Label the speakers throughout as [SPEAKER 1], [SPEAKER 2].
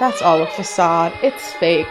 [SPEAKER 1] That's all a facade. It's fake.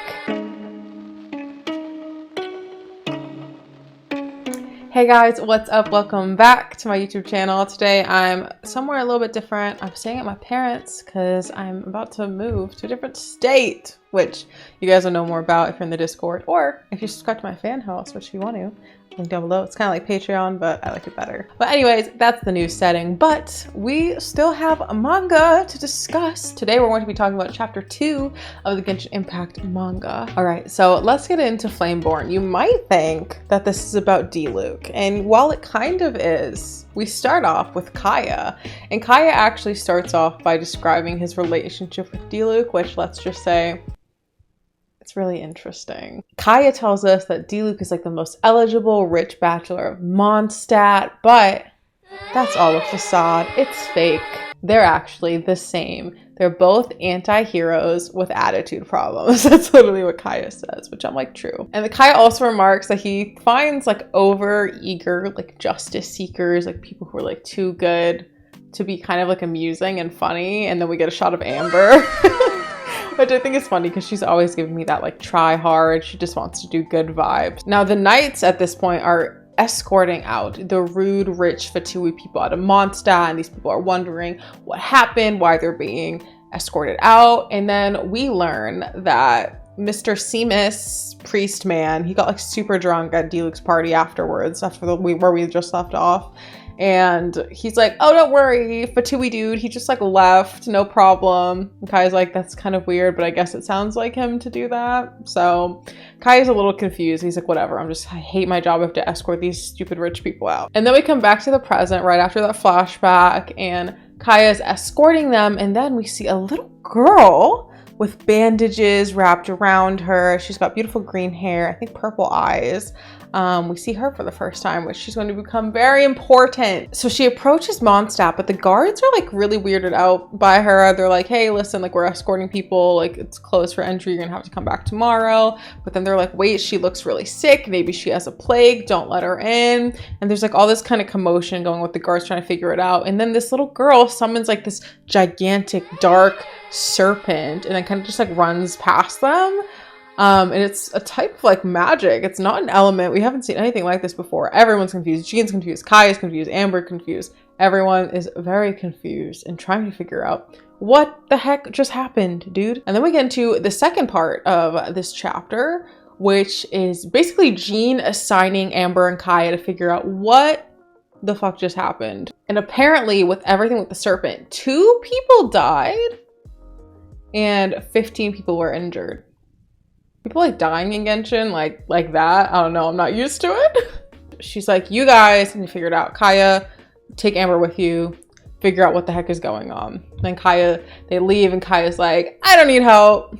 [SPEAKER 1] Hey guys, what's up? Welcome back to my YouTube channel. Today I'm somewhere a little bit different. I'm staying at my parents' because I'm about to move to a different state, which you guys will know more about if you're in the Discord, or if you subscribe to my fan house, which you want to. Link down below. It's kind of like Patreon, but I like it better. But anyways, that's the new setting. But we still have a manga to discuss. Today we're going to be talking about chapter 2 of the Genshin Impact manga. All right, so let's get into Flameborn. You might think that this is about Diluc, and while it kind of is, we start off with Kaeya. And Kaeya actually starts off by describing his relationship with Diluc, which, let's just say, it's really interesting. Kaeya tells us that Diluc is like the most eligible rich bachelor of Mondstadt, but that's all a facade. It's fake. They're actually the same. They're both anti-heroes with attitude problems. That's literally what Kaeya says, which I'm like, true. And the Kaeya also remarks that he finds like over-eager like justice seekers, like people who are like too good to be kind of like amusing and funny. And then we get a shot of Amber. Which I think is funny because she's always giving me that like try hard. She just wants to do good vibes. Now the knights at this point are escorting out the rude, rich Fatui people out of Mondstadt, and these people are wondering what happened, why they're being escorted out. And then we learn that Mr. Seamus, priest man, he got like super drunk at Diluc's party afterwards, after where we just left off. And he's like, oh, don't worry, Fatui dude, he just like left, no problem. And Kai's like, that's kind of weird, but I guess it sounds like him to do that. So Kai's a little confused. He's like, whatever, I hate my job. I have to escort these stupid rich people out. And then we come back to the present right after that flashback, and Kaeya's escorting them. And then we see a little girl with bandages wrapped around her. She's got beautiful green hair, I think purple eyes. We see her for the first time, which she's going to become very important. So she approaches Mondstadt, but the guards are like really weirded out by her. They're like, hey, listen, like we're escorting people, like it's closed for entry, you're gonna have to come back tomorrow. But then they're like, wait, she looks really sick, maybe she has a plague, don't let her in. And there's like all this kind of commotion going with the guards trying to figure it out. And then this little girl summons like this gigantic dark serpent and then kind of just like runs past them. And it's a type of like magic. It's not an element. We haven't seen anything like this before. Everyone's confused. Jean's confused. Kaeya's confused. Amber confused. Everyone is very confused and trying to figure out what the heck just happened, dude. And then we get into the second part of this chapter, which is basically Jean assigning Amber and Kaeya to figure out what the fuck just happened. And apparently with everything with the serpent, 2 people died and 15 people were injured. People like dying in Genshin, like that. I don't know. I'm not used to it. She's like, you guys need to figure it out. Kaeya, take Amber with you. Figure out what the heck is going on. Then Kaeya, they leave and Kaeya's like, I don't need help.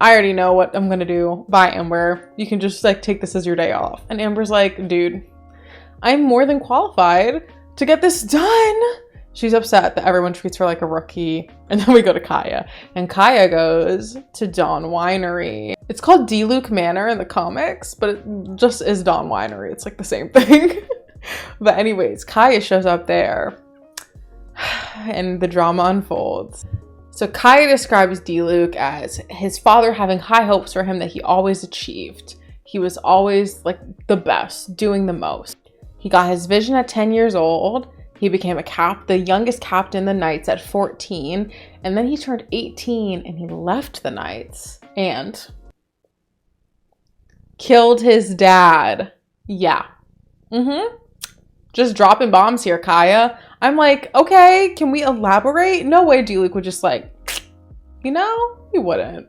[SPEAKER 1] I already know what I'm going to do. Bye, Amber. You can just like take this as your day off. And Amber's like, dude, I'm more than qualified to get this done. She's upset that everyone treats her like a rookie. And then we go to Kaeya. And Kaeya goes to Dawn Winery. It's called Diluc Manor in the comics, but it just is Dawn Winery. It's like the same thing. But anyways, Kaeya shows up there. And the drama unfolds. So Kaeya describes Diluc as his father having high hopes for him that he always achieved. He was always like the best, doing the most. He got his vision at 10 years old. He became the youngest captain in the Knights at 14, and then he turned 18 and he left the Knights and killed his dad. Yeah. Just dropping bombs here, Kaeya. I'm like, okay, can we elaborate? No way Diluc would just like, you know, he wouldn't.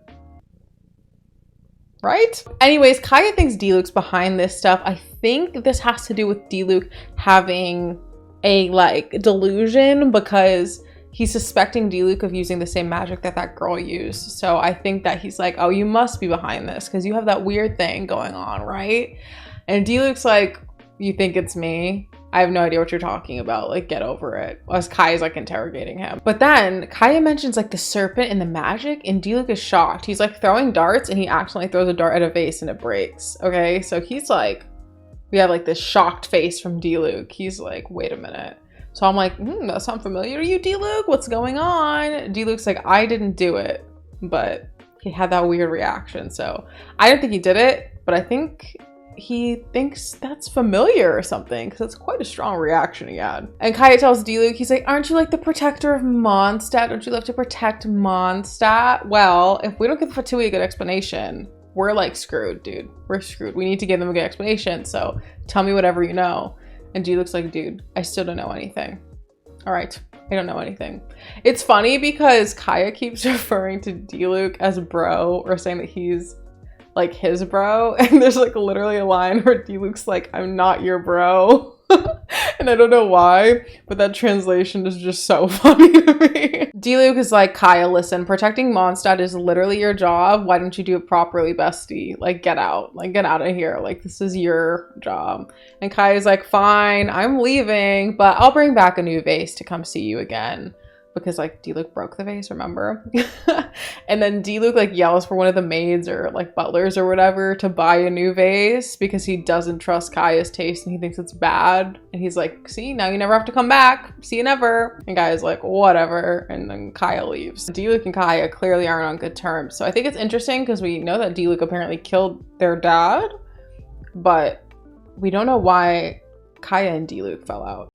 [SPEAKER 1] Right? Anyways, Kaeya thinks Diluc's behind this stuff. I think this has to do with Diluc having a like delusion because he's suspecting Diluc of using the same magic that girl used. So I think that he's like, oh, you must be behind this because you have that weird thing going on, right? And Diluc's like, you think it's me? I have no idea what you're talking about. Like, get over it. As Kaeya's like interrogating him. But then Kaeya mentions like the serpent and the magic, and Diluc is shocked. He's like throwing darts and he accidentally throws a dart at a vase and it breaks. Okay, so he's like, we have like this shocked face from Diluc. He's like, wait a minute. So I'm like, that sounds familiar to you, Diluc? What's going on? Diluc's like, I didn't do it, but he had that weird reaction. So I don't think he did it, but I think he thinks that's familiar or something, because it's quite a strong reaction he had. And Kaeya tells Diluc, he's like, aren't you like the protector of Mondstadt? Don't you love to protect Mondstadt? Well, if we don't give Fatui a good explanation, we're like screwed, dude. We're screwed. We need to give them a good explanation. So tell me whatever you know. And Diluc's like, dude, I still don't know anything. All right, I don't know anything. It's funny because Kaeya keeps referring to Diluc as bro, or saying that he's like his bro, and there's like literally a line where Diluc's like, I'm not your bro. And I don't know why, but that translation is just so funny to me. Diluc is like, Kaeya, listen, protecting Mondstadt is literally your job. Why don't you do it properly, bestie? Like, get out. Like, get out of here. Like, this is your job. And Kaeya's like, fine, I'm leaving, but I'll bring back a new vase to come see you again. Because like Diluc broke the vase, remember? And then Diluc like yells for one of the maids or like butlers or whatever to buy a new vase because he doesn't trust Kaeya's taste and he thinks it's bad. And he's like, see, now you never have to come back. See you never. And Kaeya's like, whatever. And then Kaeya leaves. Diluc and Kaeya clearly aren't on good terms. So I think it's interesting because we know that Diluc apparently killed their dad, but we don't know why Kaeya and Diluc fell out.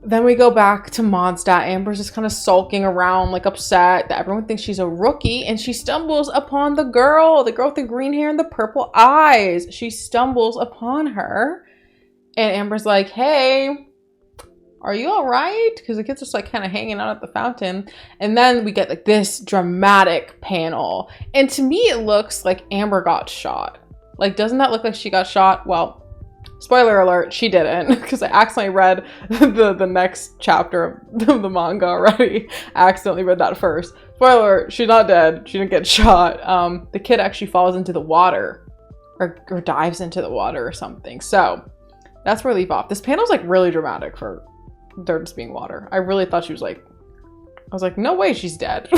[SPEAKER 1] Then we go back to Mondstadt. Amber's just kind of sulking around, like upset that everyone thinks she's a rookie, and she stumbles upon the girl with the green hair and the purple eyes. She stumbles upon her, and Amber's like, hey, are you all right? Because the kid's just like kind of hanging out at the fountain. And then we get like this dramatic panel. And to me, it looks like Amber got shot. Like, doesn't that look like she got shot? Well, spoiler alert, she didn't, because I accidentally read the next chapter of the manga already. I accidentally read that first. Spoiler alert, she's not dead. She didn't get shot. The kid actually falls into the water or dives into the water or something. So that's where we leave off. This panel's like really dramatic for there just being water. I really thought she was like, I was like, no way she's dead.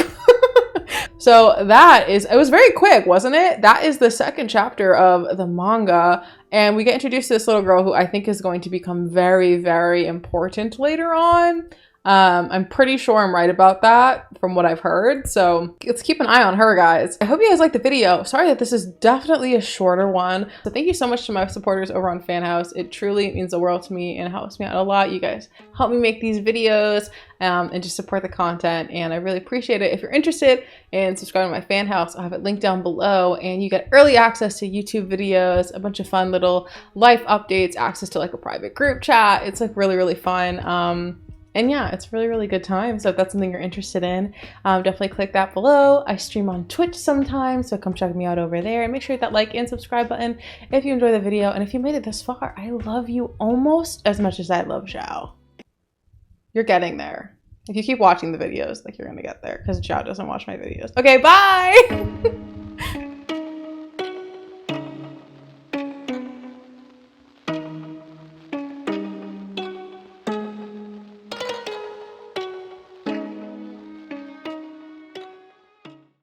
[SPEAKER 1] So that is, it was very quick, wasn't it? That is the second chapter of the manga. And we get introduced to this little girl who I think is going to become very, very important later on. I'm pretty sure I'm right about that from what I've heard. So let's keep an eye on her, guys. I hope you guys liked the video. Sorry that this is definitely a shorter one. So thank you so much to my supporters over on Fan House. It truly means the world to me and helps me out a lot. You guys help me make these videos and just support the content. And I really appreciate it. If you're interested in subscribing to my Fan House, I'll have it linked down below. And you get early access to YouTube videos, a bunch of fun little life updates, access to like a private group chat. It's like really, really fun. And yeah, it's really, really good time. So if that's something you're interested in, definitely click that below. I stream on Twitch sometimes, so come check me out over there. And make sure you hit that like and subscribe button if you enjoy the video. And if you made it this far, I love you almost as much as I love Zhao. You're getting there. If you keep watching the videos, like you're gonna get there, because Zhao doesn't watch my videos. Okay, bye!